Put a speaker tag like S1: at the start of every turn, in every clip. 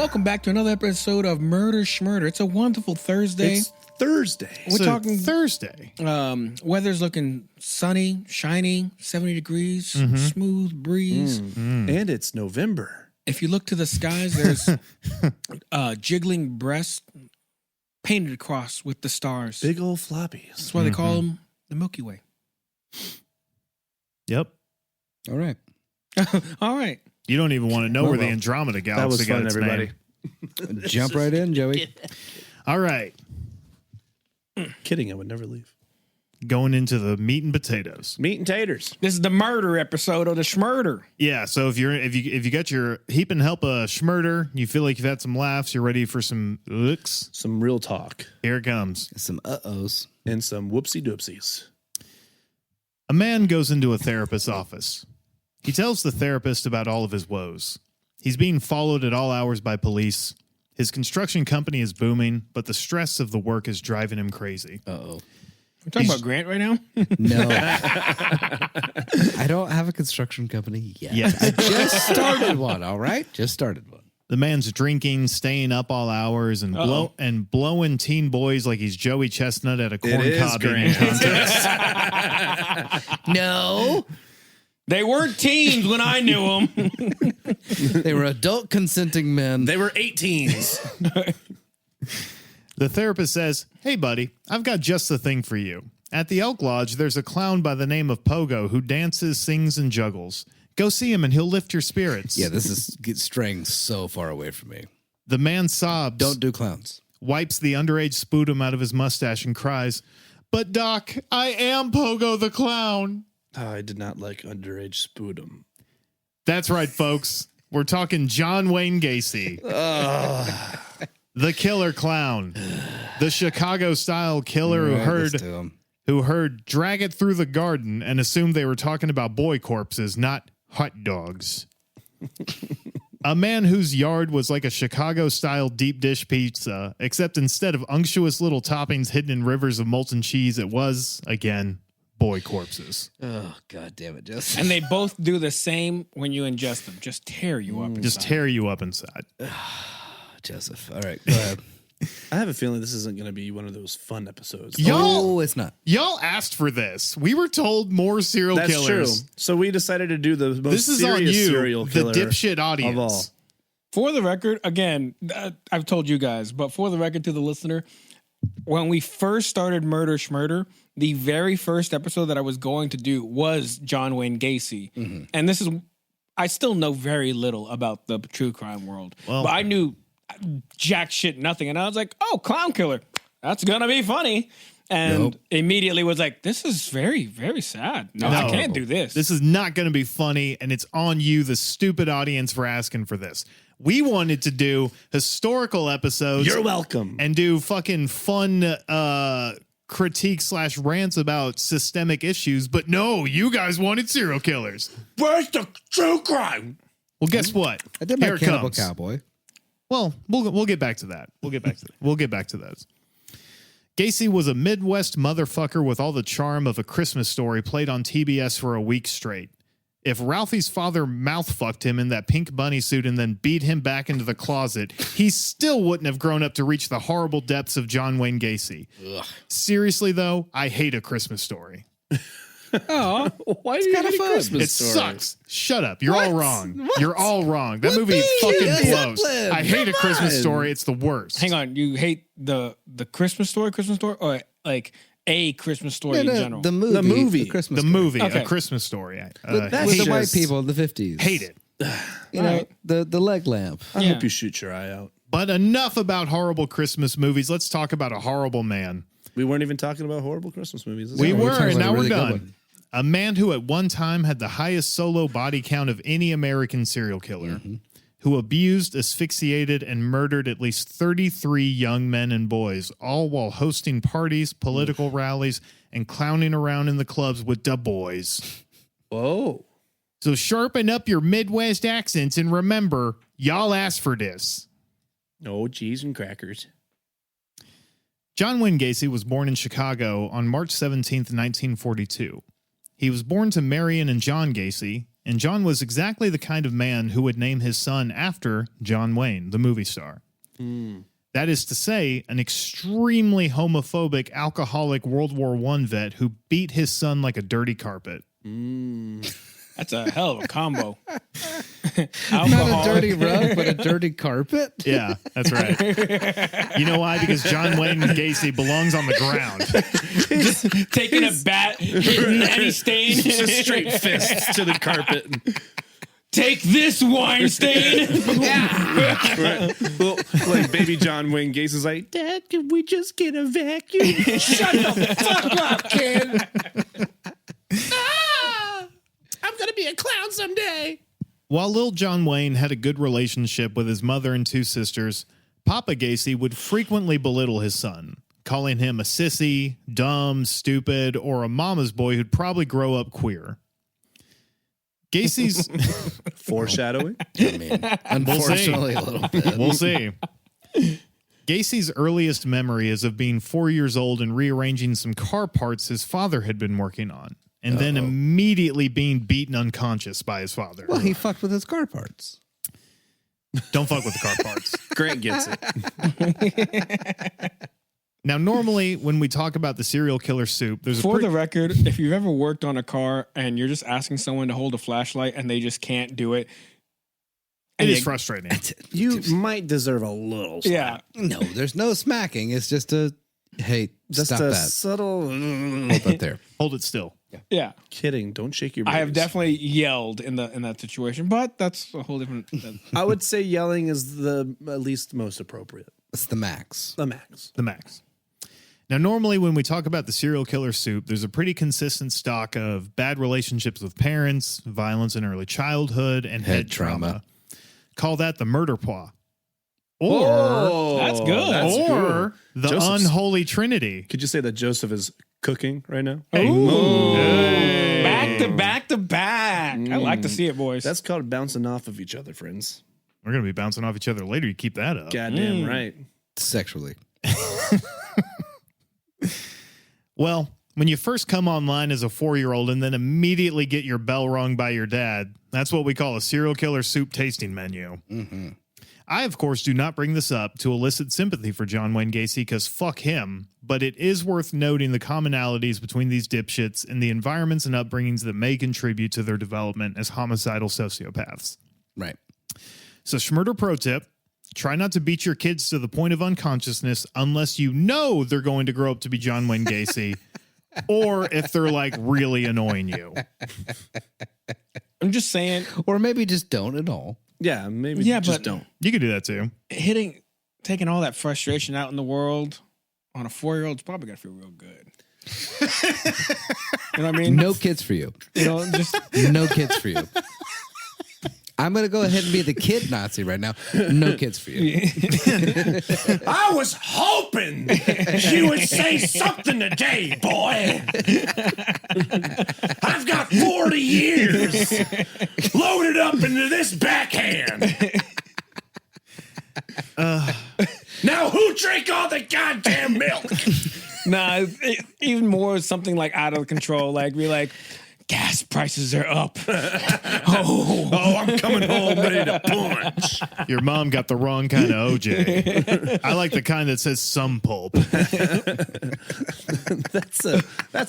S1: Welcome back to another episode of Murder Schmurder. It's a wonderful Thursday.
S2: It's Thursday.
S1: We're talking
S3: Thursday.
S1: Weather's looking sunny, shiny, 70 degrees, smooth breeze.
S2: And it's November.
S1: If you look to the skies, there's jiggling breasts painted across with the stars.
S2: Big old floppies.
S1: That's why they call them the Milky Way.
S3: Yep.
S4: All right.
S1: All right.
S3: You don't even want to know where the Andromeda Galaxy got its
S2: everybody.
S3: name.
S4: Jump right in, Joey.
S3: All right.
S2: Kidding, I would never leave.
S3: Going into the meat and potatoes.
S2: Meat and taters.
S1: This is the murder episode of the Schmurder.
S3: Yeah, so if you got your heap and help a schmurder, you feel like you've had some laughs, you're ready for some looks.
S2: Some real talk.
S3: Here it comes.
S4: Some uh-ohs.
S2: And some whoopsie doopsies.
S3: A man goes into a therapist's office. He tells the therapist about all of his woes. He's being followed at all hours by police. His construction company is booming, but the stress of the work is driving him crazy.
S4: Uh-oh.
S1: We're talking about Grant right now?
S4: No. I don't have a construction company yet.
S3: Yes.
S4: I just started one, all right? Just started one.
S3: The man's drinking, staying up all hours, and blowing teen boys like he's Joey Chestnut at a corn cob eating contest.
S4: No.
S1: They weren't teens when I knew them.
S4: They were adult consenting men.
S2: They were 18s.
S3: The therapist says, "Hey, buddy, I've got just the thing for you. At the Elk Lodge, there's a clown by the name of Pogo who dances, sings, and juggles. Go see him and he'll lift your spirits."
S4: Yeah, this is straying so far away from me.
S3: The man sobs,
S4: Don't do clowns.
S3: wipes the underage sputum out of his mustache, and cries, "But Doc, I am Pogo the clown."
S2: I did not like underage sputum.
S3: That's right, folks. We're talking John Wayne Gacy. The killer clown. The Chicago-style killer who heard "drag it through the garden" and assumed they were talking about boy corpses, not hot dogs. A man whose yard was like a Chicago-style deep dish pizza, except instead of unctuous little toppings hidden in rivers of molten cheese, it was, again, boy corpses.
S4: Oh, God damn it, Joseph.
S1: And they both do the same when you ingest them. Just tear you up inside.
S3: Just tear you up inside.
S4: Joseph. All right, go ahead.
S2: I have a feeling this isn't going to be one of those fun episodes.
S4: Oh, it's not.
S3: Y'all asked for this. We were told more serial
S2: That's
S3: killers.
S2: true. So we decided to do the most
S3: This is on
S2: serious
S3: you,
S2: serial
S3: the
S2: killer
S3: dipshit audience.
S2: of all.
S1: For the record, again, I've told you guys, but for the record to the listener, when we first started Murder Schmurder, the very first episode that I was going to do was John Wayne Gacy. And this is, I still know very little about the true crime world.
S3: Well,
S1: but I knew jack shit nothing. And I was like, oh, clown killer. That's going to be funny. And immediately was like, this is very, very sad. No, I can't do this.
S3: This is not going to be funny, and it's on you, the stupid audience, for asking for this. We wanted to do historical episodes.
S2: You're welcome.
S3: And do fucking fun critique / rants about systemic issues, but no, you guys wanted serial killers.
S2: Where's the true crime?
S3: Well, guess what?
S4: I did my
S3: Here it
S4: Cannibal
S3: comes.
S4: Cowboy.
S3: Well, we'll get back to that. We'll get back to those. Gacy was a Midwest motherfucker with all the charm of A Christmas Story played on TBS for a week straight. If Ralphie's father mouth-fucked him in that pink bunny suit and then beat him back into the closet, he still wouldn't have grown up to reach the horrible depths of John Wayne Gacy. Ugh. Seriously, though, I hate A Christmas Story.
S1: Oh,
S2: why do you got a Christmas
S3: It
S2: story?
S3: sucks. Shut up. You're all wrong.
S4: What?
S3: You're all wrong. That movie fucking blows. I hate A Christmas Story. It's the worst.
S1: hang on. You hate the Christmas story, or like a Christmas story in general?
S4: The movie.
S2: The movie.
S4: The Christmas
S3: The
S4: story.
S3: movie,
S1: Okay.
S3: A Christmas Story.
S4: With
S2: That's
S4: the white
S2: just-
S4: people in the 50s.
S3: Hate it.
S4: You know, the leg lamp.
S2: I
S1: Yeah.
S2: hope you shoot your eye out.
S3: But enough about horrible Christmas movies. Let's talk about a horrible man.
S2: We weren't even talking about horrible Christmas movies.
S3: We
S4: we're
S3: were,
S4: talking
S3: and
S4: about a
S3: now
S4: really
S3: we're
S4: good
S3: done.
S4: one.
S3: A man who at one time had the highest solo body count of any American serial killer, who abused, asphyxiated, and murdered at least 33 young men and boys, all while hosting parties, political rallies, and clowning around in the clubs with the boys.
S2: Whoa.
S3: So sharpen up your Midwest accents and remember, y'all asked for this.
S2: Oh, cheese and crackers.
S3: John Wayne Gacy was born in Chicago on March 17th, 1942. He was born to Marion and John Gacy, and John was exactly the kind of man who would name his son after John Wayne, the movie star. That is to say, an extremely homophobic, alcoholic World War I vet who beat his son like a dirty carpet.
S1: That's a hell of a combo.
S4: Not a dirty rug, but a dirty carpet.
S3: Yeah, that's right. You know why? Because John Wayne Gacy belongs on the ground.
S1: Just taking a bat, hitting any stain.
S2: Just straight fists to the carpet.
S1: Take this, Weinstein.
S2: Right. Well, like baby John Wayne Gacy's like, Dad, can we just get a vacuum?
S1: Shut the fuck up, kid.
S2: I'm going to be a clown someday.
S3: While Lil John Wayne had a good relationship with his mother and two sisters, Papa Gacy would frequently belittle his son, calling him a sissy, dumb, stupid, or a mama's boy who'd probably grow up queer. Gacy's
S2: Foreshadowing.
S4: I mean, unfortunately, a little bit.
S3: We'll see. Gacy's earliest memory is of being 4 years old and rearranging some car parts his father had been working on, and then immediately being beaten unconscious by his father.
S4: Well, he fucked with his car parts.
S3: Don't fuck with the car parts.
S2: Grant gets it.
S3: Now, normally when we talk about the serial killer soup, there's
S1: For the record, if you've ever worked on a car and you're just asking someone to hold a flashlight and they just can't do it,
S3: it is frustrating.
S2: You might deserve a little slap.
S1: Yeah.
S4: No, there's no smacking. It's just a, hey,
S2: Just
S4: stop
S2: a
S4: that.
S2: subtle
S4: Hold that there.
S3: Hold it still.
S1: Yeah.
S2: kidding. Don't shake your
S1: I have
S2: babies.
S1: definitely yelled in that situation, but that's a whole different.
S2: I would say yelling is the at least most appropriate.
S4: It's the max.
S2: The max.
S3: The max. Now, normally when we talk about the serial killer soup, there's a pretty consistent stock of bad relationships with parents, violence in early childhood, and head trauma. Call that the murder plot. Or,
S1: That's good.
S3: or the
S2: Joseph's-
S3: unholy trinity.
S2: Could you say that Joseph is cooking right now?
S3: Hey.
S1: Back to back to back. I like to see it, boys.
S2: That's called bouncing off of each other, friends.
S3: We're going to be bouncing off each other later. You keep that up.
S2: Goddamn right.
S4: Sexually.
S3: Well, when you first come online as a 4-year-old and then immediately get your bell rung by your dad, that's what we call a serial killer soup tasting menu.
S4: Mm-hmm.
S3: I, of course, do not bring this up to elicit sympathy for John Wayne Gacy because fuck him, but it is worth noting the commonalities between these dipshits and the environments and upbringings that may contribute to their development as homicidal sociopaths.
S4: Right.
S3: So, Schmurder pro tip, try not to beat your kids to the point of unconsciousness unless you know they're going to grow up to be John Wayne Gacy or if they're like really annoying you.
S1: I'm just saying,
S4: Or maybe just don't at all.
S2: Yeah, maybe
S1: Yeah,
S2: just
S1: but-
S2: don't.
S3: You could do that too.
S1: taking all that frustration out in the world on a 4-year-old is probably gonna feel real good. You know what I mean?
S4: No kids for you.
S1: You know, just
S4: No kids for you. I'm going to go ahead and be the kid Nazi right now. No kids for you.
S2: I was hoping you would say something today, boy. I've got 40 years loaded up into this backhand. Now who drank all the goddamn milk?
S1: nah. Even more something like out of control. Like be like, gas prices are up.
S2: Oh, I'm coming home ready to punch.
S3: Your mom got the wrong kind of OJ. I like the kind that says some pulp.
S2: That's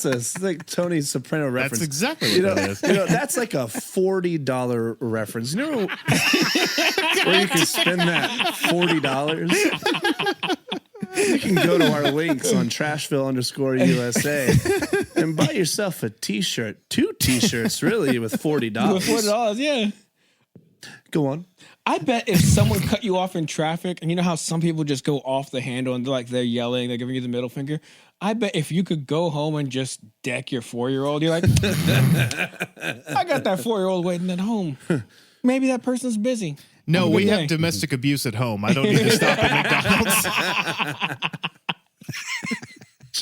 S2: a like Tony Soprano reference.
S3: That's exactly what that is.
S2: You know, that's like a $40 reference. You know where you can spend that $40? You can go to our links on Trashville_USA and buy yourself a t-shirt. 2 t-shirts, really, with $40.
S1: With $40, yeah.
S2: Go on.
S1: I bet if someone cut you off in traffic, and you know how some people just go off the handle and they're yelling, they're giving you the middle finger. I bet if you could go home and just deck your 4-year-old, you're like, I got that 4-year-old waiting at home. Maybe that person's busy.
S3: No,
S1: Have a good
S3: we
S1: day.
S3: have domestic abuse at home. I don't need to stop at McDonald's.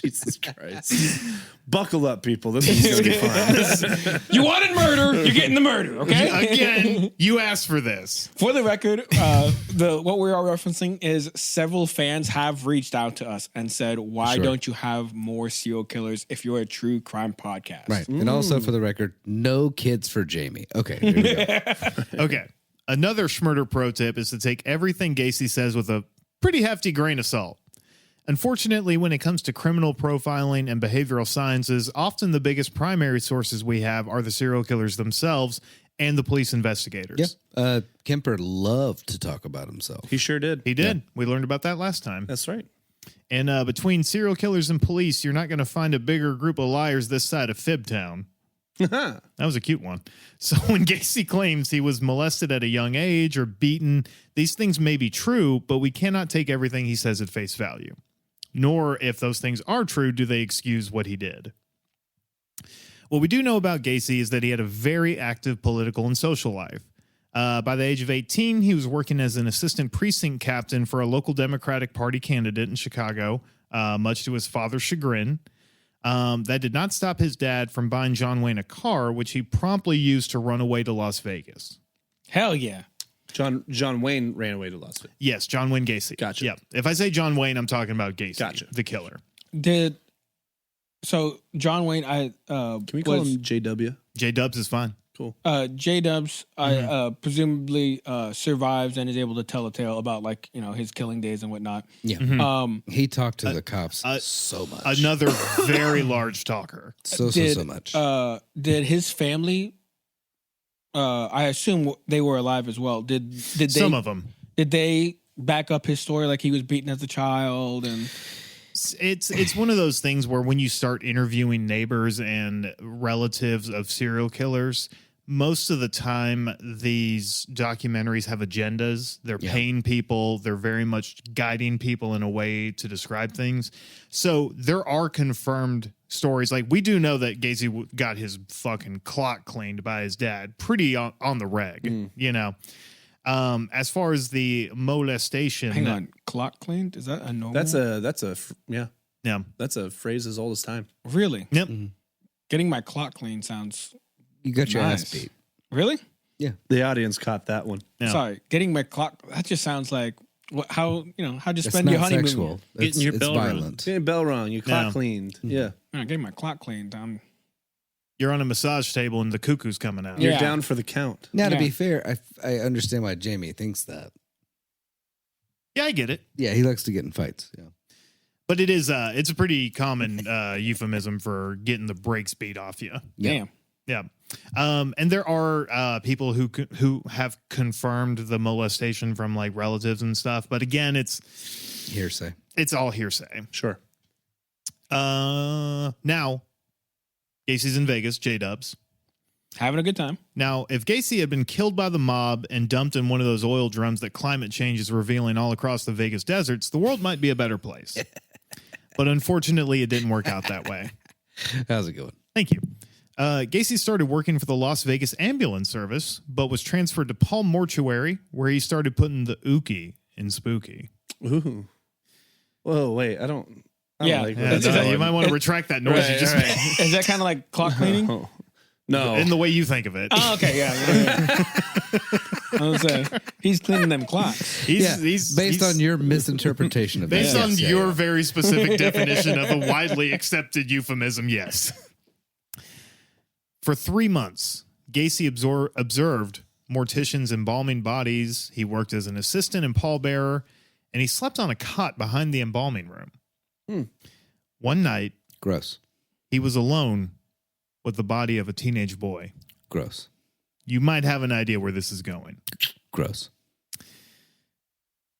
S2: Jesus Christ. Buckle up, people. This is going to be fun.
S1: You wanted murder. You're getting the murder. Okay.
S3: Again, you asked for this.
S1: For the record, what we are referencing is several fans have reached out to us and said, "Why don't you have more serial killers if you're a true crime podcast?"
S4: Right. And also for the record, no kids for Jamie. Okay. Here we go.
S3: Okay. Another Schmurder pro tip is to take everything Gacy says with a pretty hefty grain of salt. Unfortunately, when it comes to criminal profiling and behavioral sciences, often the biggest primary sources we have are the serial killers themselves and the police investigators.
S4: Yeah. Kemper loved to talk about himself.
S2: He sure did.
S3: He did. We learned about that last time.
S2: That's right.
S3: And between serial killers and police, you're not going to find a bigger group of liars this side of Fibtown. That was a cute one. So when Gacy claims he was molested at a young age or beaten, these things may be true, but we cannot take everything he says at face value. Nor, if those things are true, do they excuse what he did. What we do know about Gacy is that he had a very active political and social life. By the age of 18, he was working as an assistant precinct captain for a local Democratic Party candidate in Chicago, much to his father's chagrin. That did not stop his dad from buying John Wayne a car, which he promptly used to run away to Las Vegas.
S1: Hell yeah.
S2: John Wayne ran away to Las Vegas.
S3: Yes, John Wayne Gacy.
S2: Gotcha.
S3: Yep. If I say John Wayne, I'm talking about Gacy, the killer.
S1: So John Wayne,
S2: Can we call him JW?
S3: J-Dubs is fine.
S2: Cool.
S1: J-Dubs presumably survives and is able to tell a tale about his killing days and whatnot.
S4: Yeah. He talked to the cops so much.
S3: Another very large talker.
S4: So much.
S1: Did his family? I assume they were alive as well. Did they?
S3: Some of them.
S1: Did they back up his story like he was beaten as a child and?
S3: It's one of those things where when you start interviewing neighbors and relatives of serial killers, most of the time these documentaries have agendas. They're paying people. They're very much guiding people in a way to describe things. So there are confirmed stories. Like, we do know that Gacy got his fucking clock cleaned by his dad pretty on the reg, you know. As far as the molestation,
S1: hang on, clock cleaned? Is that a normal?
S2: Yeah. That's a phrase as old as time.
S1: Really?
S3: Yep.
S1: Getting my clock cleaned sounds.
S4: You got your
S1: nice.
S4: ass beat.
S1: Really?
S4: Yeah.
S2: The audience caught that one.
S3: Yeah.
S1: Sorry, getting my clock. That just sounds like how'd you
S4: It's
S1: spend your
S4: not
S1: honeymoon?
S4: sexual.
S2: Getting your
S4: It's
S2: bell rung.
S4: violent.
S2: Getting bell rung. Your clock cleaned. Yeah.
S1: Getting my clock cleaned.
S3: You're on a massage table and the cuckoo's coming out.
S1: Yeah.
S2: You're down for the count.
S4: Now, to
S1: Yeah.
S4: be fair, I understand why Jamie thinks that.
S3: Yeah, I get it.
S4: Yeah, he likes to get in fights. Yeah.
S3: But it's a pretty common euphemism for getting the brakes beat off you.
S1: Damn.
S3: Yeah. And there are people who have confirmed the molestation from like relatives and stuff. But again, it's
S4: Hearsay.
S3: It's all hearsay.
S2: Sure.
S3: Now, Gacy's in Vegas, J-Dubs.
S1: Having a good time.
S3: Now, if Gacy had been killed by the mob and dumped in one of those oil drums that climate change is revealing all across the Vegas deserts, the world might be a better place. But unfortunately, it didn't work out that way.
S4: How's it going?
S3: Thank you. Gacy started working for the Las Vegas ambulance service, but was transferred to Palm Mortuary, where he started putting the ookie in spooky.
S2: Ooh. Whoa, wait. I don't
S1: Yeah.
S2: like
S3: Yeah,
S2: that.
S3: you might want to retract that noise you just made.
S1: Is that kind of like clock cleaning?
S2: No.
S3: In the way you think of it.
S1: Oh, okay, yeah. I was saying he's cleaning them clocks.
S3: He's
S4: based on your misinterpretation of
S3: based
S4: that.
S3: on
S4: Yes, yeah,
S3: your
S4: yeah.
S3: very specific definition of a widely accepted euphemism, yes. For 3 months, Gacy observed morticians embalming bodies. He worked as an assistant and pallbearer, and he slept on a cot behind the embalming room. One night,
S4: Gross.
S3: he was alone with the body of a teenage boy.
S4: Gross.
S3: You might have an idea where this is going.
S4: Gross.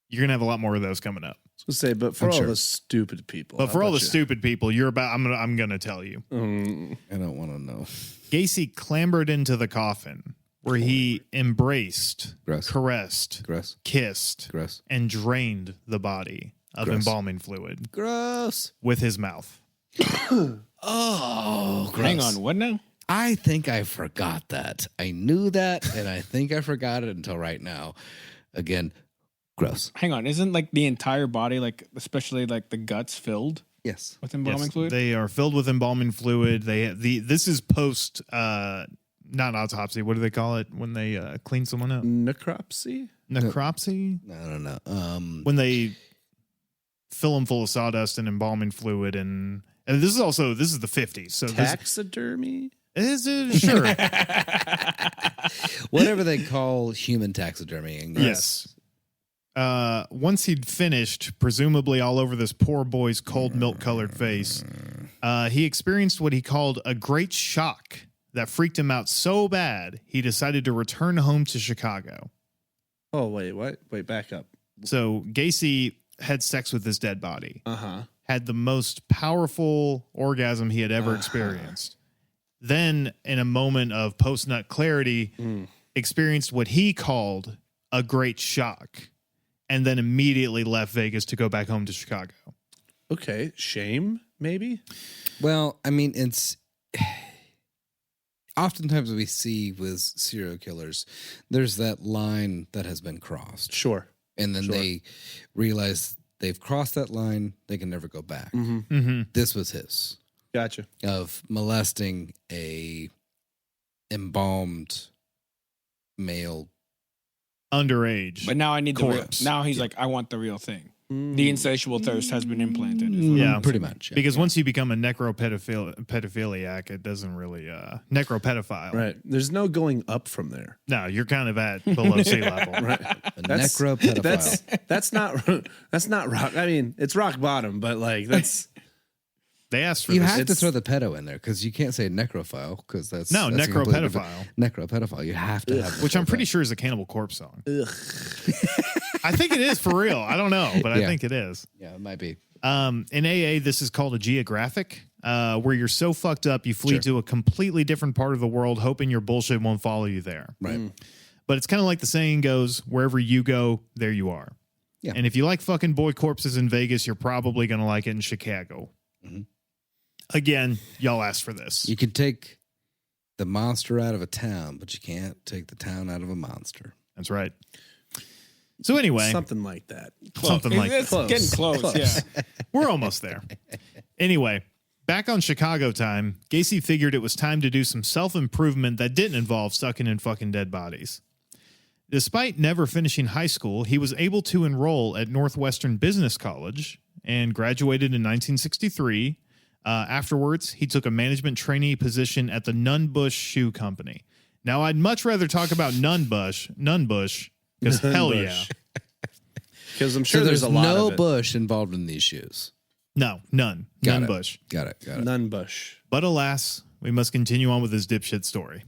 S3: You're gonna have a lot more of those coming up.
S2: I was gonna say, but for
S4: I'm
S2: all
S4: sure.
S2: the stupid people.
S3: But for
S2: how
S3: all the
S2: about you?
S3: stupid people, I'm gonna tell you.
S4: I don't want to know.
S3: Gacy clambered into the coffin where he embraced,
S4: Gross.
S3: caressed,
S4: Gross.
S3: kissed,
S4: Gross.
S3: and drained the body of
S4: Gross.
S3: embalming fluid
S4: Gross.
S3: with his mouth.
S4: Oh, gross.
S1: Hang on, what now?
S4: I think I forgot that. I knew that, and I think I forgot it until right now. Again, gross.
S1: Hang on, isn't like the entire body, like especially like the guts, filled?
S4: Yes.
S1: with embalming
S3: Yes,
S1: fluid?
S3: they are filled with embalming fluid. This is post not autopsy. What do they call it when they clean someone up?
S2: Necropsy?
S3: Necropsy?
S4: I don't know.
S3: When they fill them full of sawdust and embalming fluid, and this is the 50s. So
S2: Taxidermy?
S3: Is it? Sure.
S4: Whatever they call human taxidermy.
S3: Yes. Once he'd finished, presumably all over this poor boy's cold milk-colored face, he experienced what he called a great shock that freaked him out so bad he decided to return home to Chicago.
S2: Oh, wait, what? Wait, back up.
S3: So Gacy had sex with his dead body.
S2: Uh-huh.
S3: Had the most powerful orgasm he had ever experienced. Then, in a moment of post-nut clarity, experienced what he called a great shock, and then immediately left Vegas to go back home to Chicago.
S2: Okay, shame, maybe?
S4: Well, I mean, it's oftentimes we see with serial killers, there's that line that has been crossed.
S2: Sure.
S4: And then they realize they've crossed that line, they can never go back.
S3: Mm-hmm.
S4: This was his.
S2: Gotcha.
S4: Of molesting a embalmed male.
S3: Underage.
S1: But now I need the real.
S3: Corpse.
S1: Now he's like, I want the real thing. The insatiable thirst has been implanted.
S3: Yeah,
S4: Pretty much. Yeah.
S3: Because once you become a necropedophiliac, it doesn't really necropedophile.
S2: Right. There's no going up from there.
S3: No, you're kind of at below sea level.
S2: Right.
S4: A necropedophile.
S2: That's not rock. I mean, it's rock bottom, but like that's
S3: They asked for
S4: You
S3: this.
S4: have to
S2: It's-
S4: throw the pedo in there because you can't say necrophile because that's
S3: No,
S4: that's a completely different-
S3: necropedophile.
S4: Necropedophile. You have to have,
S3: Which I'm pretty
S4: pedophile.
S3: sure is a Cannibal Corpse song.
S2: ugh.
S3: I think it is for real. I don't know, but I
S4: Yeah.
S3: think it is.
S4: Yeah, it might be.
S3: In AA, this is called a geographic, where you're so fucked up you flee to a completely different part of the world, hoping your bullshit won't follow you there.
S4: Right.
S3: But it's kind of like the saying goes, wherever you go, there you are.
S4: Yeah.
S3: And if you like fucking boy corpses in Vegas, you're probably going to like it in Chicago.
S4: Mhm.
S3: Again, y'all asked for this.
S4: You can take the monster out of a town, but you can't take the town out of a monster.
S3: That's right. So anyway,
S2: Something like that.
S3: something like
S1: It's
S3: that.
S1: getting close. Yeah.
S3: We're almost there. Anyway, back on Chicago time, Gacy figured it was time to do some self-improvement that didn't involve sucking in fucking dead bodies. Despite never finishing high school, he was able to enroll at Northwestern Business College and graduated in 1963. Afterwards, he took a management trainee position at the Nunbush Shoe Company. Now, I'd much rather talk about Nunbush, because hell yeah.
S2: Because I'm sure
S4: So
S2: there's a lot
S4: no
S2: of it.
S4: bush involved in these shoes.
S3: No, none.
S4: Got it.
S3: Nunbush.
S4: Got it.
S2: None bush.
S3: But alas, we must continue on with his dipshit story.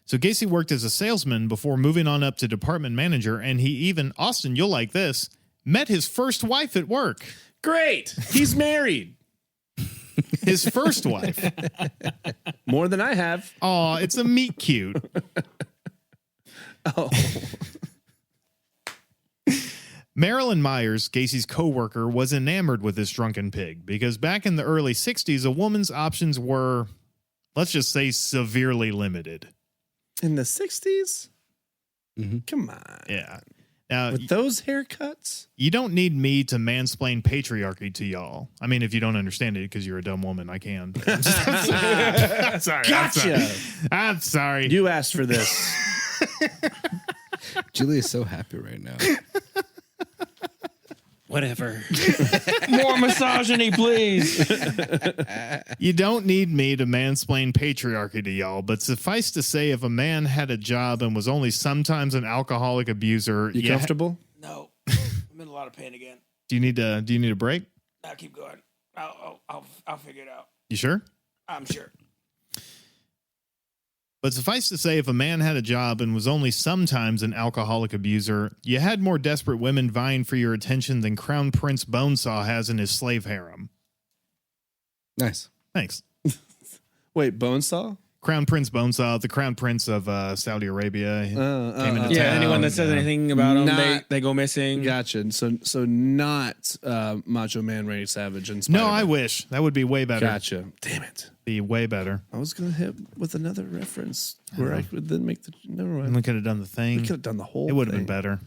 S3: So Gacy worked as a salesman before moving on up to department manager, and he even, Austin, you'll like this, met his first wife at work.
S2: Great. He's married.
S3: His first wife.
S2: More than I have.
S3: Aw, it's a meet cute.
S2: Oh.
S3: Marilyn Myers, Gacy's co-worker, was enamored with this drunken pig because back in the early 60s, a woman's options were, let's just say, severely limited.
S2: In the 60s?
S4: Mhm.
S2: Come on.
S3: Yeah. Now,
S2: With those haircuts?
S3: you don't need me to mansplain patriarchy to y'all. I mean, if you don't understand it because you're a dumb woman, I can. But I'm sorry.
S2: Gotcha.
S3: I'm sorry.
S2: You asked for this.
S4: Julie is so happy right now.
S1: Whatever. More misogyny, please.
S3: You don't need me to mansplain patriarchy to y'all, but suffice to say, if a man had a job and was only sometimes an alcoholic abuser,
S2: You comfortable?
S1: No, I'm in a lot of pain again.
S3: Do you need a break?
S1: I'll keep going. I'll figure it out.
S3: You sure?
S1: I'm sure.
S3: But suffice to say, if a man had a job and was only sometimes an alcoholic abuser, you had more desperate women vying for your attention than Crown Prince Bonesaw has in his slave harem.
S4: Nice.
S3: Thanks.
S2: Wait, Bonesaw?
S3: Crown Prince Bonesaw, the Crown Prince of Saudi Arabia. came into
S1: Yeah,
S3: town.
S1: anyone that says
S3: Yeah.
S1: anything about them,
S2: Not-
S1: they go missing.
S2: Gotcha. And so not Macho Man Randy Savage and
S3: No,
S2: Spider-Man.
S3: I wish. That would be way better.
S2: Gotcha. Damn it.
S3: Be way better.
S2: I was going to hit with another reference where I would then make the... Never
S3: And
S2: mind.
S3: we could have done the
S2: We
S3: thing.
S2: could have done the whole
S3: It would have been
S2: thing.
S3: better.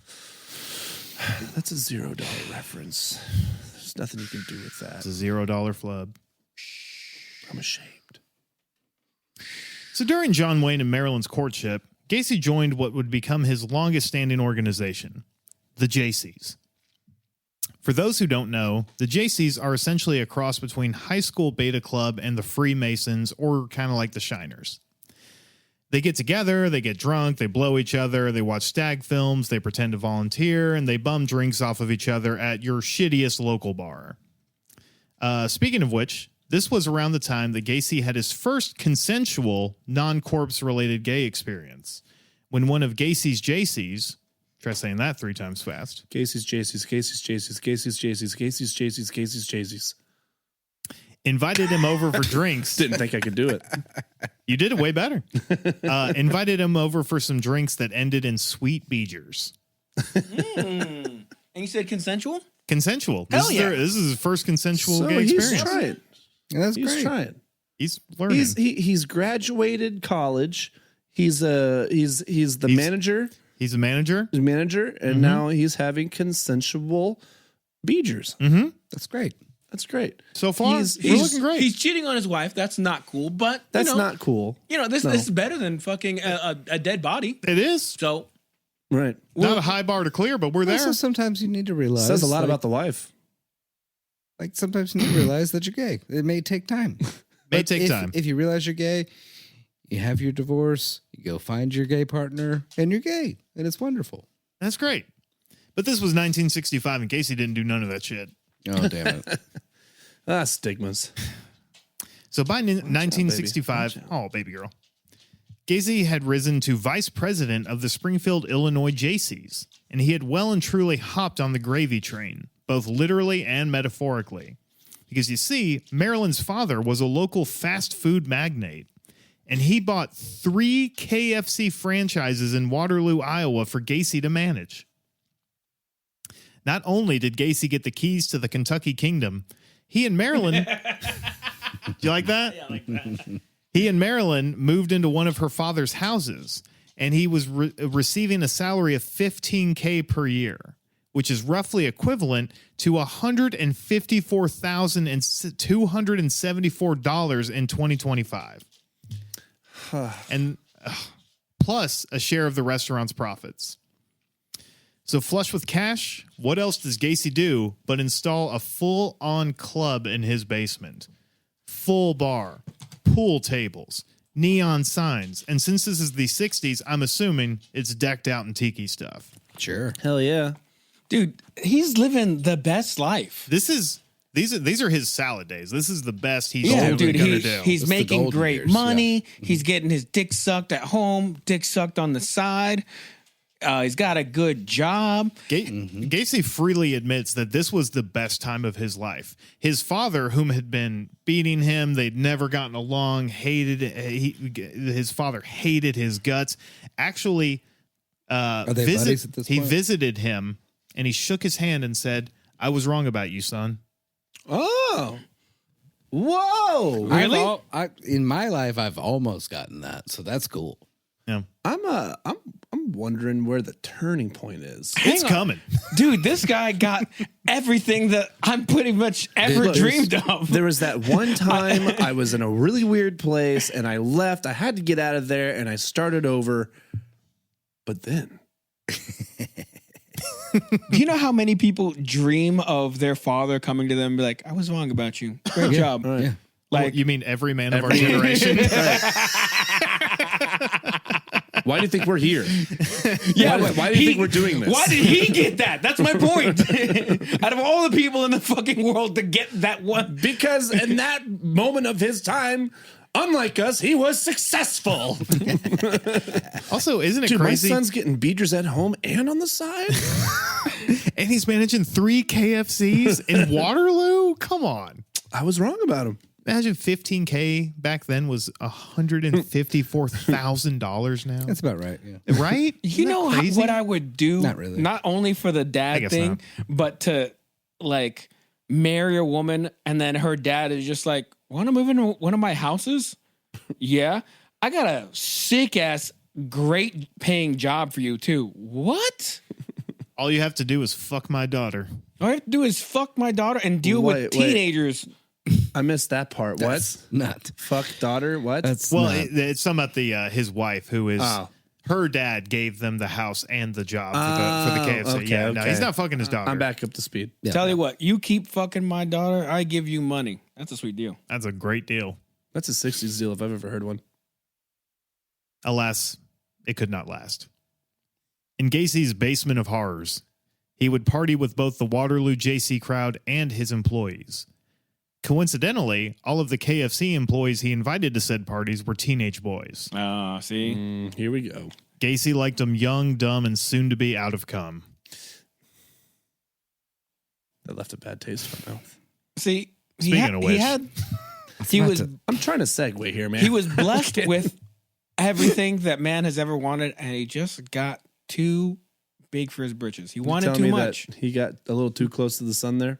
S2: That's a $0 reference. There's nothing you can do with that.
S3: It's a $0 flub.
S2: I'm ashamed.
S3: So during John Wayne and Marilyn's courtship, Gacy joined what would become his longest-standing organization, the Jaycees. For those who don't know, the Jaycees are essentially a cross between High School Beta Club and the Freemasons, or kind of like the Shiners. They get together, they get drunk, they blow each other, they watch stag films, they pretend to volunteer, and they bum drinks off of each other at your shittiest local bar. Speaking of which, this was around the time that Gacy had his first consensual, non-corpse-related gay experience, when one of Gacy's Jaycees, try saying that 3 times fast.
S2: Gacy's Jaycees, Gacy's Jaycees, Gacy's Jaycees, Gacy's Jaycees, Gacy's Jaycees.
S3: Invited him over for drinks.
S2: Didn't think I could do it.
S3: You did it way better. Invited him over for some drinks that ended in sweet beegers.
S1: And you said consensual?
S3: Consensual.
S1: Hell yeah.
S3: This is his first consensual
S2: So
S3: gay
S2: he's
S3: experience.
S2: trying.
S4: That's
S2: He's
S4: great.
S2: trying.
S3: He's learning.
S2: He's graduated college. He's the manager.
S3: He's a manager.
S2: He's a manager, and now he's having consensual beegers.
S3: Mm-hmm.
S4: That's great.
S2: That's great.
S3: So far,
S2: He's-
S3: we're
S2: he's-
S3: looking great.
S1: He's cheating on his wife. That's not cool. But
S2: That's
S1: you know,
S2: not cool.
S1: this is better than fucking a dead body.
S3: It is.
S1: So
S2: Right.
S3: Not a high bar to clear, but we're there.
S4: Also, sometimes you need to realize.
S2: Says a lot
S4: like,
S2: about the wife.
S4: Like sometimes you need to realize that you're gay. It may take time.
S3: May
S4: But
S3: take time.
S4: If you realize you're gay, you have your divorce, you go find your gay partner, and you're gay. And it's wonderful.
S3: That's great. But this was 1965, and Gacy didn't do none of that shit.
S4: Oh, damn it.
S2: Stigmas.
S3: So by 1965,
S2: Watch
S3: oh, baby girl, Gacy had risen to vice president of the Springfield, Illinois Jaycees, and he had well and truly hopped on the gravy train, both literally and metaphorically. Because you see, Marilyn's father was a local fast food magnate, and he bought 3 KFC franchises in Waterloo, Iowa for Gacy to manage. Not only did Gacy get the keys to the Kentucky Kingdom, he and Marilyn... Do you like that?
S1: yeah, like that.
S3: He and Marilyn moved into one of her father's houses, and he was receiving a salary of $15,000 per year, which is roughly equivalent to $154,274 in 2025. And plus a share of the restaurant's profits. So flush with cash, what else does Gacy do but install a full-on club in his basement? Full bar, pool tables, neon signs, and since this is the 60s, I'm assuming it's decked out in tiki stuff.
S4: Sure.
S2: Hell yeah.
S1: Dude, he's living the best life.
S3: These are his salad days. This is the best he's
S1: Yeah,
S3: ever
S1: dude,
S3: gonna do.
S1: he's
S4: It's the
S1: making
S4: golden
S1: great
S4: years,
S1: money. He's getting his dick sucked at home, dick sucked on the side. He's got a good job.
S3: Gacy freely admits that this was the best time of his life. His father, whom had been beating him, they'd never gotten along, his father hated his guts. Actually,
S4: Are they buddies at this
S3: he
S4: point?
S3: visited him and he shook his hand and said, "I was wrong about you, son."
S2: Oh. Whoa.
S1: Really?
S4: In my life, I've almost gotten that, so that's cool.
S3: Yeah,
S2: I'm wondering where the turning point is.
S3: it's coming.
S1: Dude, this guy got everything that I'm pretty much ever
S2: Look,
S1: dreamed of.
S2: There was that one time I was in a really weird place and I left. I had to get out of there and I started over. But then
S1: Do you know how many people dream of their father coming to them and be like, I was wrong about you. Great job.
S4: Yeah.
S1: Like,
S3: You mean every man of our generation?
S2: why do you think we're here?
S1: yeah,
S2: why do you think we're doing this?
S1: Why did he get that? That's my point. Out of all the people in the fucking world to get that one.
S2: Because in that moment of his time, unlike us, he was successful.
S3: Also, isn't it
S2: Dude,
S3: crazy?
S2: my son's getting beaters at home and on the side.
S3: And he's managing 3 KFCs in Waterloo? Come on.
S2: I was wrong about him.
S3: Imagine $15,000 back then was $154,000 now.
S4: That's about right. Yeah.
S3: Right?
S1: You know what I would do?
S4: Not really.
S1: Not only for the
S3: I
S1: dad
S3: guess
S1: thing,
S3: not.
S1: but to like marry a woman and then her dad is just like, want to move into one of my houses? Yeah. I got a sick ass, great paying job for you too. What?
S3: All you have to do is fuck my daughter.
S1: All I have to do is fuck my daughter and deal with
S2: Wait.
S1: teenagers.
S2: I missed that part.
S4: That's not.
S2: Fuck daughter? What?
S4: That's
S3: Well,
S4: not.
S3: it's some about the his wife, who is
S2: Oh.
S3: her dad gave them the house and the job for the KFC.
S2: okay,
S3: No,
S2: okay.
S3: he's not fucking his daughter.
S2: I'm back up to speed.
S4: Yeah.
S1: Tell you what, you keep fucking my daughter, I give you money. That's a sweet deal.
S3: That's a great deal.
S2: That's a 60s deal if I've ever heard one.
S3: Alas, it could not last. In Gacy's basement of horrors, he would party with both the Waterloo JC crowd and his employees. Coincidentally, all of the KFC employees he invited to said parties were teenage boys.
S1: See?
S2: Here we go.
S3: Gacy liked them young, dumb, and soon to be out of cum.
S2: That left a bad taste in my mouth.
S1: See,
S3: Speaking of which.
S1: he was
S2: I'm trying to segue here, man.
S1: he was blessed with everything that man has ever wanted, and he just got too big for his britches. He wanted
S2: Telling
S1: too
S2: me
S1: much.
S2: that he got a little too close to the sun there.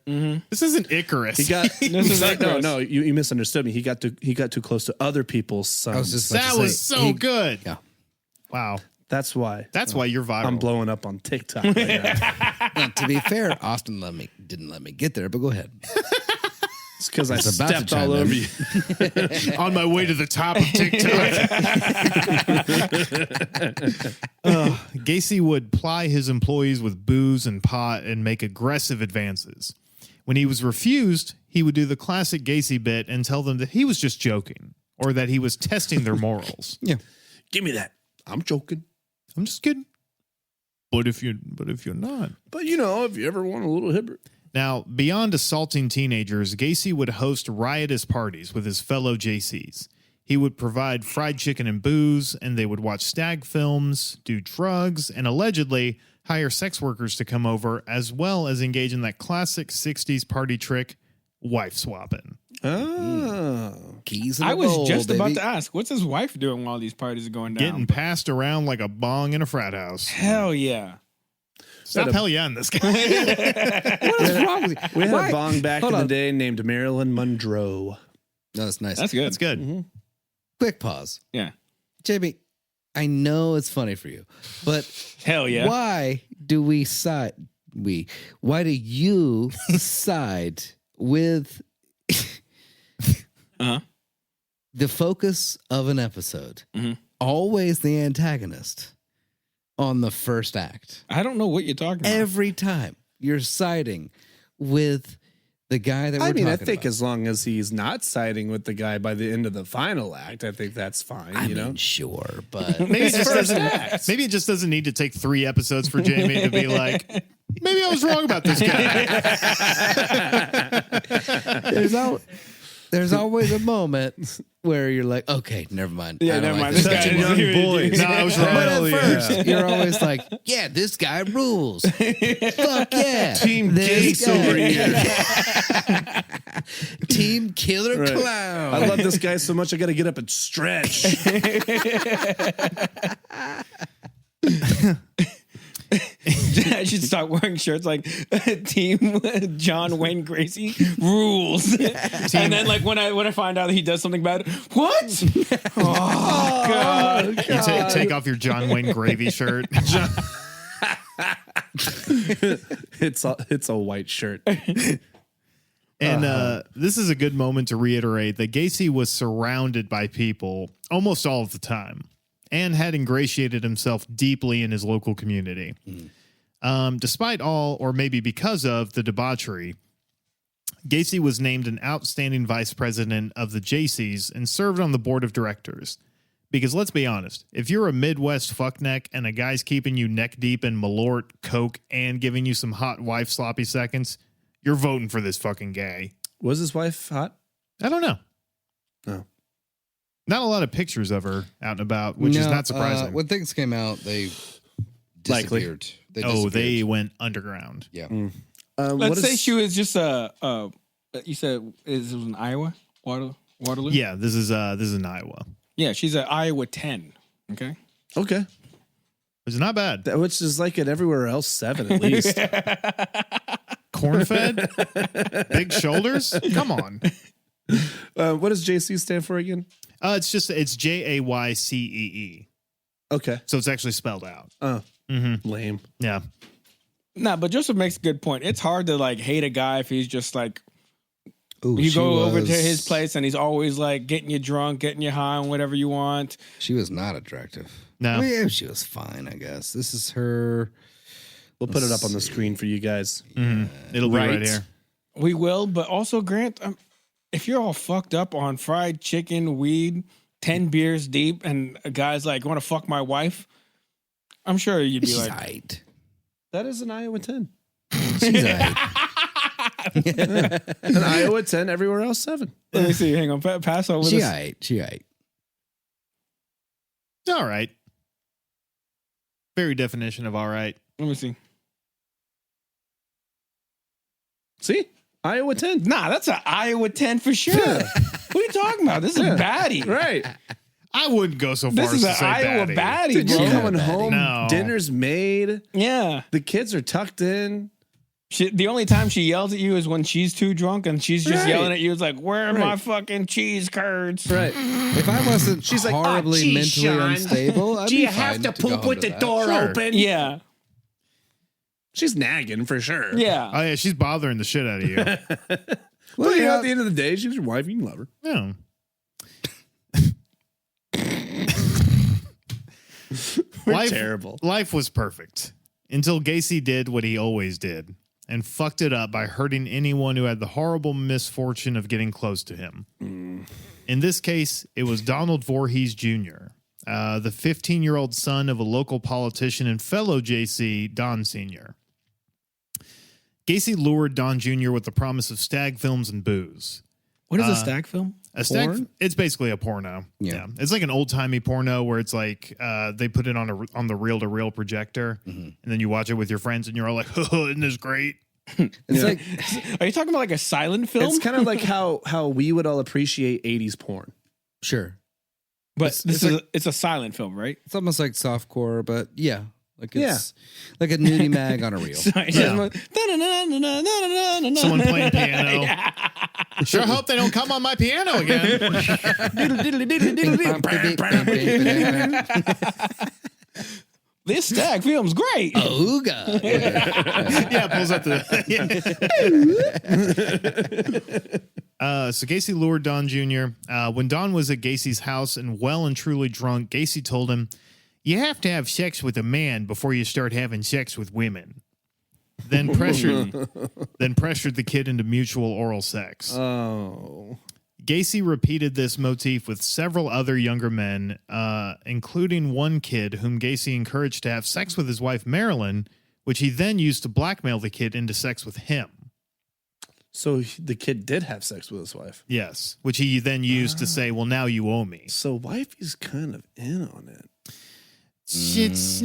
S3: This isn't Icarus.
S2: He got
S1: is Icarus.
S2: no. You misunderstood me. He got too close to other people's sons.
S4: I was just about
S3: that
S4: to
S3: was
S4: say,
S3: so good.
S4: Yeah.
S3: Wow.
S2: That's why.
S3: That's why you're viral.
S2: I'm blowing up on TikTok right now.
S4: Now, to be fair, Austin didn't let me get there, but go ahead.
S2: It's because I
S4: It's about to
S2: stepped all
S4: chime in.
S2: over you.
S3: On my way to the top of TikTok. Gacy would ply his employees with booze and pot and make aggressive advances. When he was refused, he would do the classic Gacy bit and tell them that he was just joking or that he was testing their morals.
S4: Yeah.
S2: Give me that. I'm joking.
S3: I'm just kidding. But if you're not.
S2: But if you ever want a little hipper.
S3: Now, beyond assaulting teenagers, Gacy would host riotous parties with his fellow JCs. He would provide fried chicken and booze, and they would watch stag films, do drugs, and allegedly hire sex workers to come over, as well as engage in that classic 60s party trick, wife swapping.
S2: Oh.
S4: Keys in
S1: I
S4: the
S1: was
S4: bowl,
S1: just about
S4: baby.
S1: to ask, what's his wife doing while these parties are going down?
S3: Getting passed around like a bong in a frat house.
S1: Hell yeah.
S3: Stop hell yeah in this guy.
S4: What is wrong with you?
S2: We had
S4: Why?
S2: a bong back
S4: Hold
S2: in the
S4: on.
S2: day named Marilyn Monroe.
S4: No, that's nice.
S1: That's good.
S3: That's good.
S4: Quick pause.
S1: Yeah.
S4: JB, I know it's funny for you, but
S1: Hell yeah.
S4: why do we side? Why do you side with
S1: Uh-huh.
S4: the focus of an episode? Always the antagonist on the first act.
S1: I don't know what you're talking about.
S4: Every time you're siding with the guy that we're
S2: I mean, I
S4: talking
S2: think
S4: about.
S2: as long as he's not siding with the guy by the end of the final act, I think that's fine.
S4: I
S2: you
S4: mean,
S2: know,
S4: sure, but
S3: Maybe it just doesn't need to take 3 episodes for Jamie to be like, maybe I was wrong about this guy.
S4: there's always a moment where you're like, okay, never mind.
S1: Yeah,
S4: I don't
S1: never
S4: like
S1: mind.
S4: this
S1: This
S4: guy
S1: guy
S4: anymore.
S1: is here to
S2: boys.
S1: do-
S3: No, I was wrong.
S4: But at
S2: Hell yeah.
S4: first, you're always like, yeah, this guy rules. Fuck yeah.
S2: Team
S4: This
S2: Gace
S4: guy.
S2: over here.
S4: Team Killer
S2: Right.
S4: Clown.
S2: I love this guy so much. I got to get up and stretch.
S1: I should start wearing shirts like Team John Wayne Gracie rules. And then like when I find out that he does something bad, what? Oh God.
S3: You take off your John Wayne gravy shirt.
S2: It's a white shirt.
S3: And this is a good moment to reiterate that Gacy was surrounded by people almost all of the time and had ingratiated himself deeply in his local community. Despite all, or maybe because of, the debauchery, Gacy was named an outstanding vice president of the JCs and served on the board of directors. Because let's be honest, if you're a Midwest fuckneck and a guy's keeping you neck deep in Malort, Coke, and giving you some hot wife sloppy seconds, you're voting for this fucking guy.
S2: Was his wife hot?
S3: I don't know.
S2: Oh.
S3: Not a lot of pictures of her out and about, which is not surprising.
S4: When things came out, they
S2: Likely.
S4: disappeared. They
S3: They
S4: disappeared.
S3: went underground.
S4: Yeah.
S1: Let's say she was just you said it was in Iowa? Waterloo?
S3: Yeah, this is in Iowa.
S1: Yeah, she's at Iowa 10. Okay.
S2: Okay.
S3: It's not bad.
S2: Which is like at everywhere else 7 at least.
S3: Corn-fed? Big shoulders? Come on.
S2: What does JC stand for again?
S3: It's Jaycee.
S2: Okay.
S3: So it's actually spelled out.
S2: Oh, lame.
S3: Yeah.
S1: Nah, but Joseph makes a good point. It's hard to like hate a guy if he's just like
S4: Ooh,
S1: you
S4: she
S1: go over to
S4: was-
S1: his place and he's always like getting you drunk, getting you high on whatever you want.
S4: She was not attractive.
S3: No.
S4: I mean, she was fine, I guess. This is her.
S2: We'll put it up on the screen for you guys.
S3: It'll be right
S2: Right.
S3: here.
S1: We will, but also Grant, if you're all fucked up on fried chicken, weed, 10 beers deep, and a guy's like, "Want to fuck my wife?" I'm sure you'd be
S4: She's
S1: like,
S4: aight.
S2: That is an Iowa 10.
S4: She's aight.
S2: An Iowa 10, everywhere else 7.
S1: "Let me see. Hang on, pass over
S4: She
S1: this."
S4: aight. She aight.
S3: All right. Very definition of all right.
S1: Let me see.
S2: See? Iowa 10.
S1: Nah, that's an Iowa 10 for sure. What are you talking about? This is a baddie.
S2: Right.
S3: I wouldn't go so far
S1: This
S3: as
S1: is
S3: to
S1: an
S3: say
S1: Iowa
S3: baddie.
S1: baddie,
S2: Dude,
S1: bro.
S2: you're
S4: Yeah,
S2: coming
S4: Betty.
S2: home.
S3: No.
S2: Dinner's made.
S1: Yeah.
S2: The kids are tucked in.
S1: The only time she yells at you is when she's too drunk and she's just
S2: Right.
S1: yelling at you. It's like, "Where are my
S2: Right.
S1: fucking cheese curds?"
S2: Right.
S4: If I wasn't
S2: She's like,
S4: horribly
S2: geez,
S4: mentally
S2: Sean,
S4: unstable, I'd
S2: Do
S4: be
S2: you have
S4: fine
S2: to
S4: go
S2: poop
S4: home
S2: with
S4: to
S2: the
S4: that.
S2: door
S3: Sure.
S2: open?
S1: Yeah.
S2: She's nagging for sure.
S1: Yeah.
S3: Oh, yeah. She's bothering the shit out of you.
S2: But you know, at the end of the day, she's your wife. You can love her.
S3: Yeah.
S2: We're terrible.
S3: Life was perfect until Gacy did what he always did and fucked it up by hurting anyone who had the horrible misfortune of getting close to him. In this case, it was Donald Voorhees Jr., the 15-year-old son of a local politician and fellow JC, Don Sr. Gacy lured Don Jr. with the promise of stag films and booze.
S1: What is a stag film?
S3: A stag,
S2: Porn?
S3: it's basically a porno.
S4: Yeah.
S3: It's like an old timey porno where it's like they put it on the reel to reel projector, and then you watch it with your friends, and you're all like, "Oh, isn't this great?"
S4: It's like
S1: Are you talking about like a silent film?
S2: It's kind of like how we would all appreciate 80s porn.
S4: sure.
S1: but
S4: it's
S1: it's a silent film, right?
S4: It's almost like softcore, but yeah. Like it's like a nudie mag on a reel.
S1: Sorry,
S3: Yeah.
S1: Someone
S3: Someone playing piano. Sure hope they don't come on my piano again.
S1: This stag film's great.
S4: Oh god.
S3: Yeah, pulls up the. So Gacy lured Don Jr. When Don was at Gacy's house and well and truly drunk, Gacy told him, "You have to have sex with a man before you start having sex with women." Then pressured the kid into mutual oral sex.
S2: Oh.
S3: Gacy repeated this motif with several other younger men, including one kid whom Gacy encouraged to have sex with his wife Marilyn, which he then used to blackmail the kid into sex with him.
S2: So the kid did have sex with his wife.
S3: Yes, which he then used to say, "Well, now you owe me."
S2: So wifey's kind of in on it.
S3: It's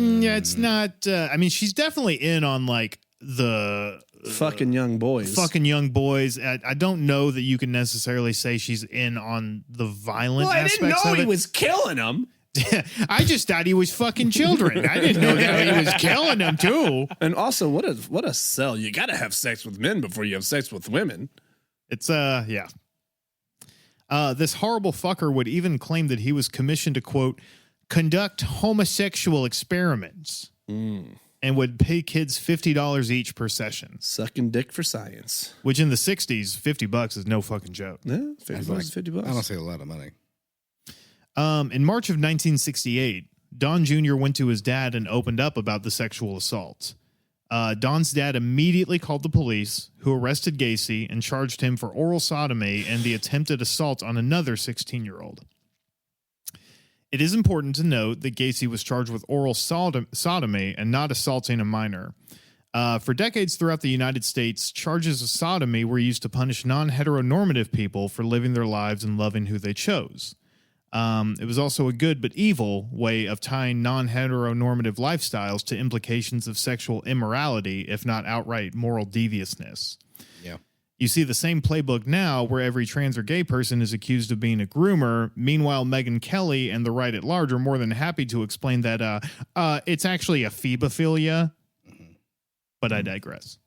S3: not. I mean, she's definitely in on like the
S2: Fucking young boys.
S3: fucking young boys. I don't know that you can necessarily say she's in on the violent
S2: Well, I
S3: aspects
S2: didn't know
S3: of
S2: he
S3: it.
S2: was killing them.
S3: I just thought he was fucking children. I didn't know that he was killing them too.
S2: And also, what a sell. You got to have sex with men before you have sex with women.
S3: It's yeah. This horrible fucker would even claim that he was commissioned to quote conduct homosexual experiments and would pay kids $50 each per session,
S2: Sucking dick for science.
S3: which in the 60s, $50 is no fucking joke.
S2: Yeah, 50 bucks, 50 bucks.
S4: I don't say a lot of money.
S3: In March of 1968, Don Jr. went to his dad and opened up about the sexual assault. Don's dad immediately called the police, who arrested Gacy and charged him for oral sodomy and the attempted assault on another 16-year-old. It is important to note that Gacy was charged with oral sodomy and not assaulting a minor. For decades throughout the United States, charges of sodomy were used to punish non-heteronormative people for living their lives and loving who they chose. It was also a good but evil way of tying non-heteronormative lifestyles to implications of sexual immorality, if not outright moral deviousness.
S4: Yeah.
S3: You see the same playbook now where every trans or gay person is accused of being a groomer. Meanwhile, Megyn Kelly and the right at large are more than happy to explain that it's actually a phebophilia. But I digress.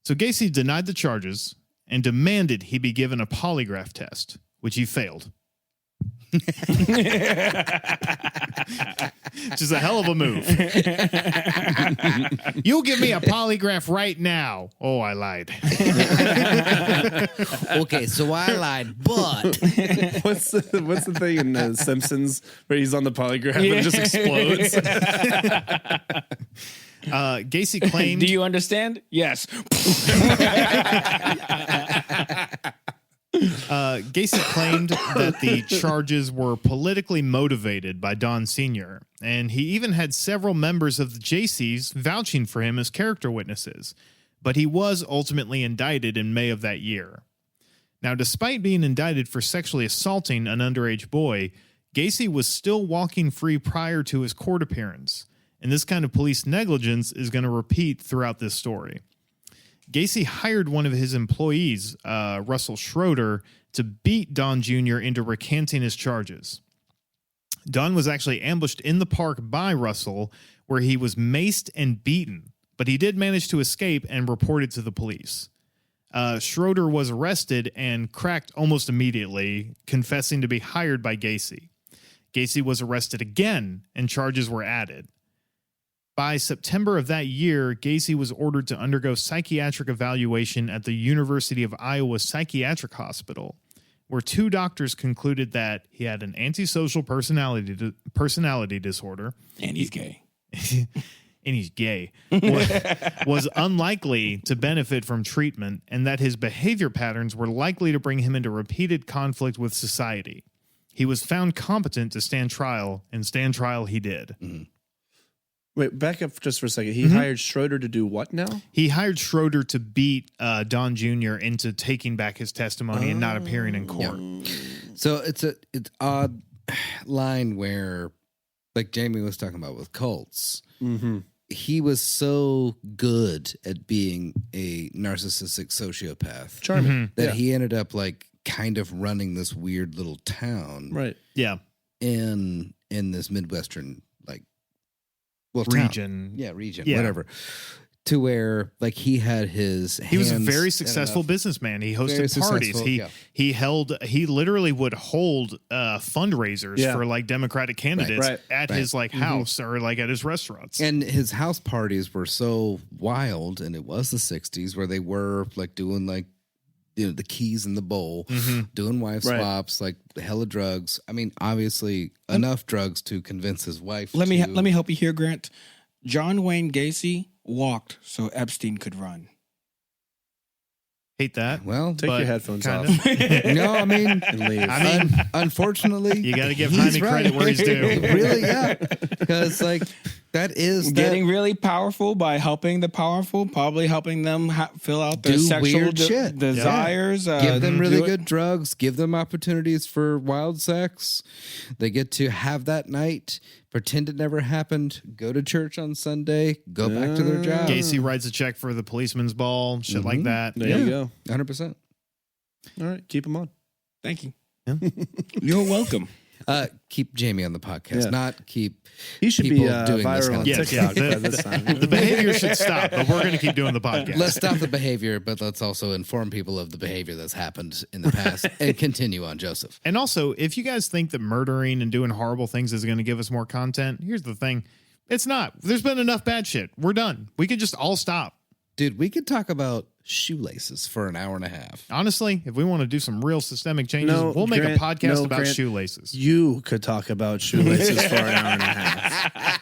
S3: So Gacy denied the charges and demanded he be given a polygraph test, which he failed. Just a hell of a move. You'll give me a polygraph right now. Oh, I lied.
S4: Okay, so I lied, but
S2: What's the thing in The Simpsons where he's on the polygraph and it just explodes?
S3: Gacy claimed.
S1: Do you understand? Yes.
S3: Gacy claimed that the charges were politically motivated by Don Sr., and he even had several members of the JCs vouching for him as character witnesses, but he was ultimately indicted in May of that year. Now, despite being indicted for sexually assaulting an underage boy, Gacy was still walking free prior to his court appearance, and this kind of police negligence is going to repeat throughout this story. Gacy hired one of his employees, Russell Schroeder, to beat Don Jr. into recanting his charges. Don was actually ambushed in the park by Russell, where he was maced and beaten, but he did manage to escape and reported to the police. Schroeder was arrested and cracked almost immediately, confessing to be hired by Gacy. Gacy was arrested again, and charges were added. By September of that year, Gacy was ordered to undergo psychiatric evaluation at the University of Iowa Psychiatric Hospital, where two doctors concluded that he had an antisocial personality disorder.
S1: And he's gay.
S3: And he's gay, was unlikely to benefit from treatment, and that his behavior patterns were likely to bring him into repeated conflict with society. He was found competent to stand trial, and stand trial he did.
S4: Mm-hmm.
S2: Wait, back up just for a second. He hired Schroeder to do what now?
S3: He hired Schroeder to beat Don Jr. into taking back his testimony and not appearing in court.
S4: So it's odd line where, like Jamie was talking about with cults, he was so good at being a narcissistic sociopath
S2: Charming.
S4: that he ended up like kind of running this weird little town
S2: Right.
S3: Yeah.
S4: in this Midwestern town.
S3: Region.
S4: Region,
S3: Yeah.
S4: whatever. To where like he had his
S3: He was a
S4: hands
S3: very
S4: in
S3: successful
S4: enough-
S3: businessman. He
S4: Very
S3: hosted parties.
S4: successful,
S3: He literally would hold fundraisers
S2: Yeah.
S3: for like Democratic candidates
S2: Right.
S3: at his like house or like at his restaurants.
S4: And his house parties were so wild, and it was the 60s where they were like doing like, you know, the keys in the bowl, doing wife
S2: Right.
S4: swaps, like hella drugs. I mean, obviously enough drugs to convince his wife.
S1: Let me help you here, Grant. John Wayne Gacy walked so Epstein could run.
S3: Hate that.
S4: Well,
S2: Take
S3: But
S2: your headphones
S3: kind
S2: off
S4: no, I mean,
S2: and leave.
S3: I mean,
S4: unfortunately,
S3: you got to give
S4: he's
S3: Jaime credit where he's due.
S4: Really, yeah, because like that is
S1: Getting really powerful by helping the powerful, probably helping them fill out their
S4: Do
S1: sexual
S4: weird shit.
S1: desires.
S4: give them really
S1: do it-
S4: good drugs, give them opportunities for wild sex. They get to have that night, pretend it never happened, go to church on Sunday, go back to their job.
S3: Gacy writes a check for the policeman's ball, shit like that.
S2: There you go.
S4: 100%.
S2: All right, keep them on.
S1: Thank you. You're welcome.
S4: Keep Jamie on the podcast,
S2: Yeah.
S4: not keep
S2: He should be
S4: people doing this
S2: viral
S4: kind
S2: on
S4: of
S3: Yes,
S2: TikTok
S3: yeah.
S2: by this time.
S3: The behavior should stop, but we're going to keep doing the podcast.
S4: Let's stop the behavior, but let's also inform people of the behavior that's happened in the past and continue on, Joseph.
S3: And also, if you guys think that murdering and doing horrible things is going to give us more content, here's the thing. It's not. There's been enough bad shit. We're done. We could just all stop.
S4: Dude, we could talk about shoelaces for an hour and a half.
S3: Honestly, if we want to do some real systemic changes,
S2: No,
S3: we'll make
S2: Grant,
S3: a podcast
S2: no,
S3: about
S2: Grant.
S3: shoelaces.
S2: You could talk about shoelaces for an hour and a half.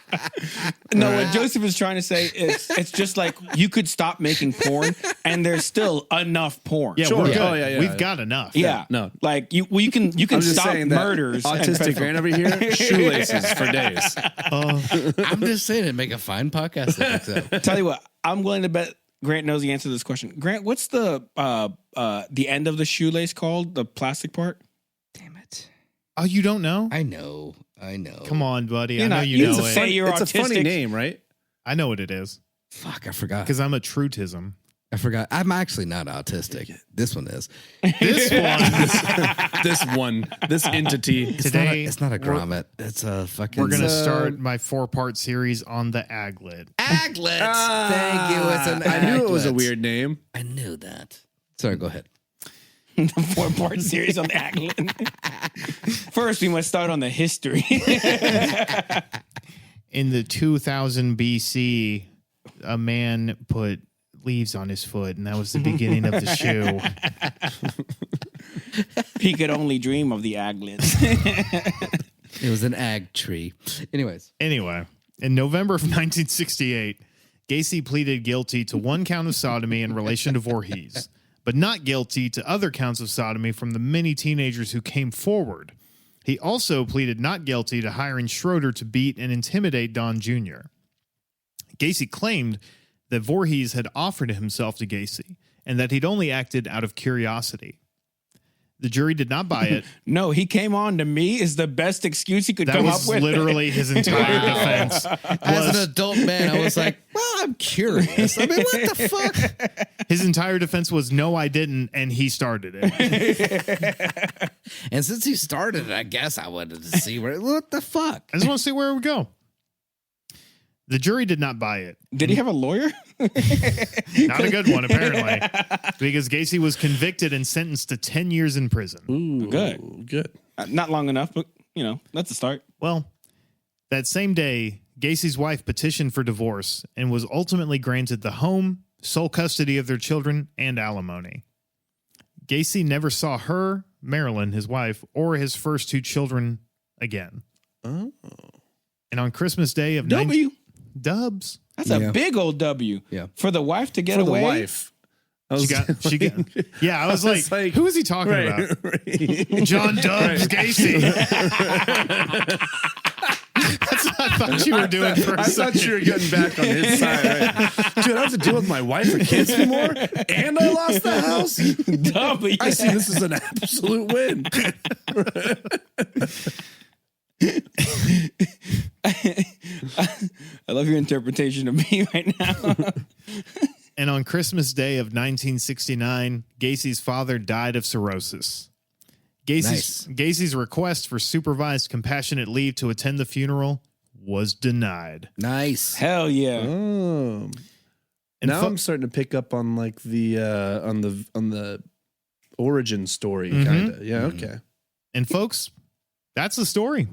S1: No, what Joseph is trying to say is it's just like you could stop making porn and there's still enough porn.
S3: Yeah,
S2: Sure.
S3: we're good.
S2: Oh, yeah,
S3: We've
S2: yeah.
S3: got enough.
S1: Yeah.
S2: No.
S1: Like you can
S2: I'm just
S1: stop
S2: saying that
S1: murders. and
S2: autistic Grant over here, shoelaces for days.
S4: I'm just saying it'd make a fine podcast episode.
S1: Tell you what, I'm willing to bet Grant knows the answer to this question. Grant, what's the end of the shoelace called? The plastic part?
S4: Damn it.
S3: Oh, you don't know?
S4: I know.
S3: Come on, buddy.
S1: You're
S3: I know
S1: not-
S3: you
S1: you
S3: know
S1: just
S3: it.
S1: say you're
S2: It's a funny
S1: autistic.
S2: name, right?
S3: I know what it is
S4: Fuck, I forgot.
S3: because I'm a trutism.
S4: I forgot. I'm actually not autistic. This one is.
S3: This one
S2: This entity.
S3: today,
S4: It's not a grommet. It's a fucking.
S3: we're going to start my 4-part series on the aglet.
S4: aglet. Thank you. It's an
S2: I knew it was a
S4: aglet.
S2: weird name.
S4: I knew that. Sorry, go ahead.
S1: The 4-part series on the Aglet. First, we must start on the history.
S3: In the 2000 BC, a man put leaves on his foot, and that was the beginning of the shoe.
S1: He could only dream of the Aglets.
S4: It was an ag tree. Anyways.
S3: Anyway, in November of 1968, Gacy pleaded guilty to 1 count of sodomy in relation to Voorhees, but not guilty to other counts of sodomy from the many teenagers who came forward. He also pleaded not guilty to hiring Schroeder to beat and intimidate Don Jr. Gacy claimed that Voorhees had offered himself to Gacy and that he'd only acted out of curiosity. The jury did not buy it.
S1: No, he came on to me is the best excuse he could
S3: That
S1: come
S3: was
S1: up with.
S3: literally his entire defense.
S4: As an adult man, I was like, well, I'm curious. I mean, what the fuck?
S3: His entire defense was, no, I didn't, and he started it.
S4: And since he started it, I guess I wanted to see what the fuck?
S3: I just want to see where it would go. The jury did not buy it.
S1: Did he have a lawyer?
S3: Not a good one, apparently, because Gacy was convicted and sentenced to 10 years in prison.
S2: Ooh,
S1: Good.
S2: Good.
S1: Not long enough, but, that's a start.
S3: Well, that same day, Gacy's wife petitioned for divorce and was ultimately granted the home, sole custody of their children, and alimony. Gacy never saw her, Marilyn, his wife, or his first 2 children again.
S2: Oh.
S3: And on Christmas Day of Dubs.
S1: That's a big old W.
S4: Yeah.
S1: For the wife to get
S2: For
S1: away.
S2: the wife. I was
S3: Yeah, I was like, who is he talking about?
S2: Right.
S3: John Dubs Gacy. That's what I thought you were doing for a
S2: I
S3: second.
S2: thought you were getting back on his side. Right? Dude, I don't have to deal with my wife or kids anymore, and I lost the house.
S1: W.
S2: I see this as an absolute win.
S1: I love your interpretation of me right now.
S3: And on Christmas Day of 1969, Gacy's father died of cirrhosis. Gacy's request for supervised compassionate leave to attend the funeral was denied.
S4: Nice.
S1: Hell yeah.
S2: Oh.
S3: And
S2: Now I'm starting to pick up on like the on the origin story kind of. Yeah, okay.
S3: And folks, that's the story.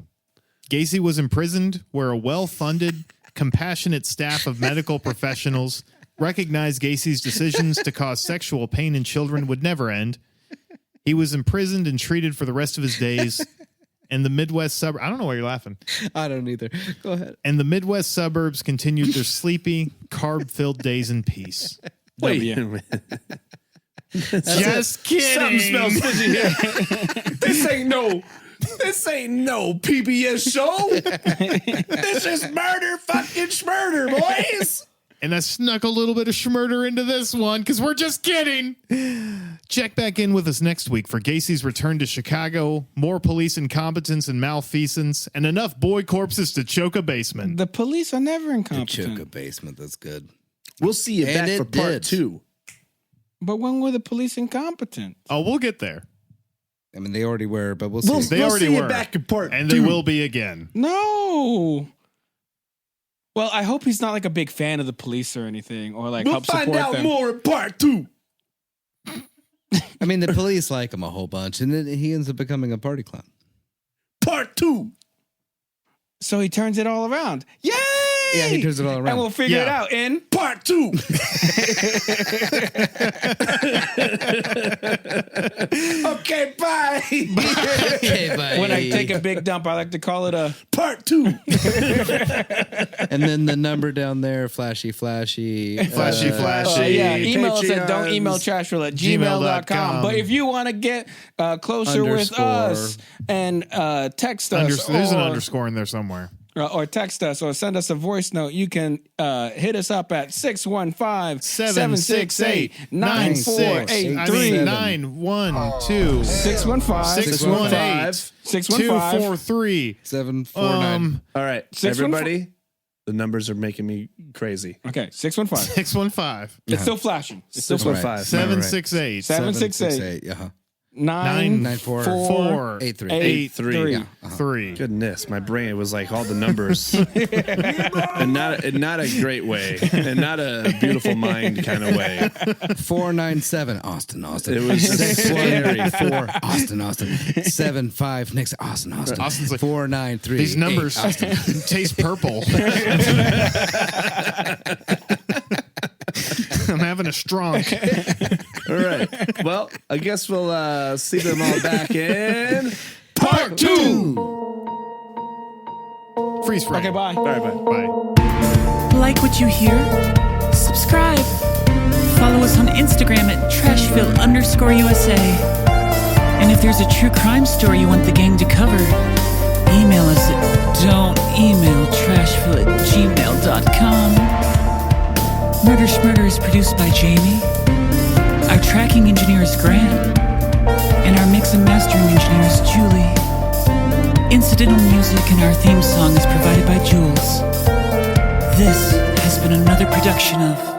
S3: Gacy was imprisoned where a well-funded, compassionate staff of medical professionals recognized Gacy's decisions to cause sexual pain in children would never end. He was imprisoned and treated for the rest of his days. And the Midwest suburb, I don't know why you're laughing.
S4: I don't either. Go ahead.
S3: And the Midwest suburbs continued their sleepy, carb-filled days in peace.
S2: Wait
S1: W.
S2: a minute.
S3: Just kidding.
S2: Something smells fishy here. This ain't no PBS show. This is murder fucking schmurder, boys.
S3: And I snuck a little bit of schmurder into this one because we're just kidding. Check back in with us next week for Gacy's return to Chicago, more police incompetence and malfeasance, and enough boy corpses to choke a basement.
S1: The police are never incompetent.
S4: Choke basement. That's good.
S2: We'll see you
S4: And
S2: back
S4: it
S2: for part
S4: did.
S2: 2.
S1: But when were the police incompetent?
S3: Oh, we'll get there.
S4: I mean, they already were, but we'll see.
S3: They already
S2: see
S3: were.
S2: you back in part
S3: And
S2: 2.
S3: they will be again.
S1: No. Well, I hope he's not like a big fan of the police or anything, or like
S2: We'll
S1: help
S2: find
S1: support
S2: out
S1: them.
S2: more in part 2.
S4: I mean, the police like him a whole bunch, and then he ends up becoming a party clown.
S2: Part 2.
S1: So he turns it all around. Yay!
S4: Yeah, he turns it all around.
S1: And we'll figure it
S3: Yeah.
S1: out in
S2: Part 2. Okay, bye.
S4: Okay, bye.
S1: when I take a big dump. I like to call it a
S2: Part 2.
S4: And then the number down there, flashy.
S3: Flashy.
S1: yeah. Email us at
S2: Patreons.
S1: don'temailtrashful@gmail.com. But if you want to get closer with
S4: Underscore.
S1: us and text us,
S3: There's an underscore in there somewhere.
S1: or text us or send us a voice note, you can hit us up at 615-768-9483.
S3: 912
S1: 615
S3: 243
S4: 749.
S2: All right,
S1: 615.
S2: everybody. The numbers are making me crazy.
S1: Okay, 615.
S3: 615
S1: It's still flashing. It's still flashing.
S2: 615.
S3: 768
S1: 768
S4: 768. 994 83.
S3: 83.
S2: Yeah.
S3: 3.
S2: Goodness, my brain was like all the numbers, and not a great way, and not a beautiful mind kind of way.
S4: 497 Austin.
S2: It was scary.
S4: 4 Austin. 75 next Austin.
S3: Austin's like,
S4: 493.
S3: These numbers taste purple. I'm having a strong.
S2: All right. Well, I guess we'll see them all back in part 2.
S3: Freeze frame.
S1: Okay, bye.
S2: Bye bye.
S3: Bye.
S5: Like what you hear? Subscribe. Follow us on Instagram at Trashville_USA. And if there's a true crime story you want the gang to cover, email us at don'temailtrashville@gmail.com. Murder Schmurder is produced by Jamie. Our tracking engineer is Grant. And our mix and mastering engineer is Julie. Incidental music and our theme song is provided by Jules. This has been another production of